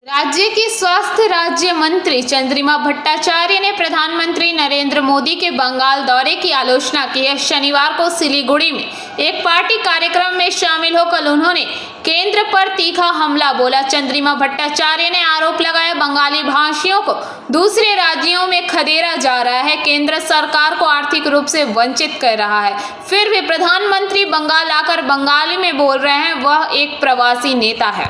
राज्य के स्वास्थ्य राज्य मंत्री चंद्रिमा भट्टाचार्य ने प्रधानमंत्री नरेंद्र मोदी के बंगाल दौरे की आलोचना की है। शनिवार को सिलीगुड़ी में एक पार्टी कार्यक्रम में शामिल होकर उन्होंने केंद्र पर तीखा हमला बोला। चंद्रिमा भट्टाचार्य ने आरोप लगाया बंगाली भाषियों को दूसरे राज्यों में खदेड़ा जा रहा है, केंद्र सरकार को आर्थिक रूप से वंचित कर रहा है। फिर भी प्रधानमंत्री बंगाल आकर बंगाली में बोल रहे हैं, वह एक प्रवासी नेता है।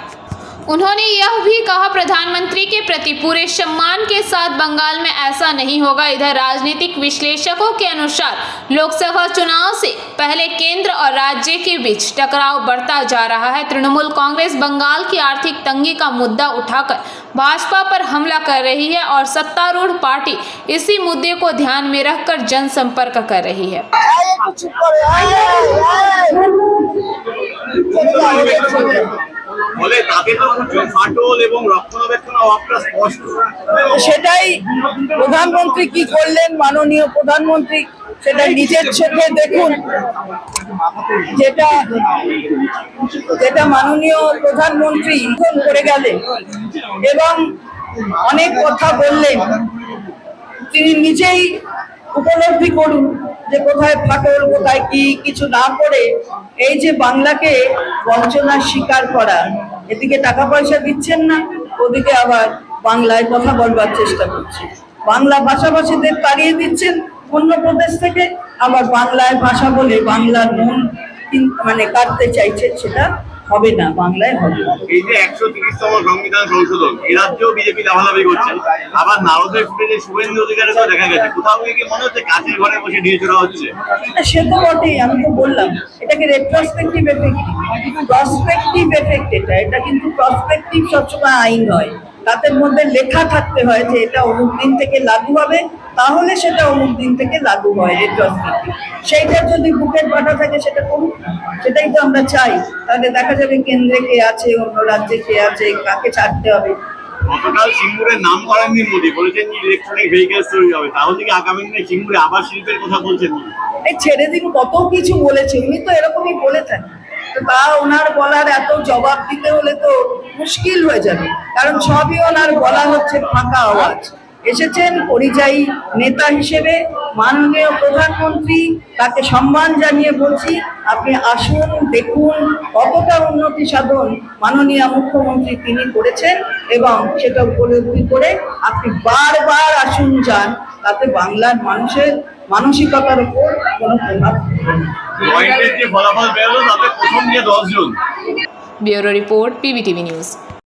उन्होंने यह भी कहा प्रधानमंत्री के प्रति पूरे सम्मान के साथ बंगाल में ऐसा नहीं होगा। इधर राजनीतिक विश्लेषकों के अनुसार लोकसभा चुनाव से पहले केंद्र और राज्य के बीच टकराव बढ़ता जा रहा है। तृणमूल कांग्रेस बंगाल की आर्थिक तंगी का मुद्दा उठाकर भाजपा पर हमला कर रही है और सत्तारूढ़ पार्टी इसी मुद्दे को ध्यान में रखकर जनसंपर्क कर रही है। সেটাই প্রধানমন্ত্রী কি করলেন, মাননীয় প্রধানমন্ত্রী সেটা নিজের চোখে দেখুন। যেটা মাননীয় প্রধানমন্ত্রী করে গেলেন এবং অনেক কথা বললেন, তিনি নিজেই উপলব্ধি করুন যে কোথায় ফাটল, কোথায় কি কিছু না করে এই যে বাংলাকে বঞ্চনার শিকার করা, এদিকে টাকা পয়সা দিচ্ছেন না, ওদিকে আবার বাংলায় কথা বলবার চেষ্টা করছে। বাংলা ভাষাভাষীদের তাড়িয়ে দিচ্ছেন অন্য প্রদেশ থেকে, আবার বাংলায় ভাষা বলে বাংলার মন মানে কাটতে চাইছেন। সেটা হবে না, বাংলায় হবে। এই যে 130তম সংবিধান সংশোধন, এই রাজ্যেও বিজেপি লাভালাভি করছে। আবার নারদের ফুটেজে শুভেন্দু অধিকারীকেও দেখা গেছে। কোথাও কি মনে হচ্ছে কাজের ঘরে বসে ঢিল ছোড়া হচ্ছে? সে তো বটেই, আমি তো বললাম এটাকে রেট্রোস্পেক্টিভ এফেক্ট, প্রসপেক্টিভ এফেক্ট। এটা কিন্তু প্রসপেক্টিভ সবসময় আইন হয়, তাদের মধ্যে লেখা থাকতে হয় যে এটা অমুক দিন থেকে লাগু হবে, তাহলে সেটা অমুক দিন থেকে লাগু হয় রেট্রোস্পেক্টিভ। সেইটা যদি বুকের পাঠা থাকে সেটা করুক, সেটাই তো আমরা চাই। তাহলে দেখা যাবে কেন্দ্রে কে আছে, অন্য রাজ্যে কে আছে, কাকে ছাড়তে হবে। গতকাল সিঙ্গুরের নাম করেননি মোদি, বলেছেন যে ইলেকট্রনিক ভেহিকেলস তৈরি হবে। তাহলে কি আগামী দিনে সিঙ্গুরে আবার শিল্পের কথা বলছেন? এই ছেড়ে দিন, কত কিছু বলেছে, উনি তো এরকমই বলেছেন। তো তা ওনার বলার এত জবাব দিতে হলে তো মুশকিল হয়ে যাবে, কারণ সবই ওনার বলা হচ্ছে ফাঁকা আওয়াজ। এসেছেন পরিযায়ী নেতা হিসেবে, মাননীয় প্রধানমন্ত্রী তাকে সম্মান জানিয়ে বলছি আপনি আসুন, দেখুন কতটা উন্নতি সাধন মাননীয় মুখ্যমন্ত্রী তিনি করেছেন এবং সেটা উপলব্ধি করে আপনি বারবার আসুন যান, তাতে বাংলার মানুষের মানসিকতার উপর কোনো প্রভাব পড়বে না। Bureau report, PBTV news.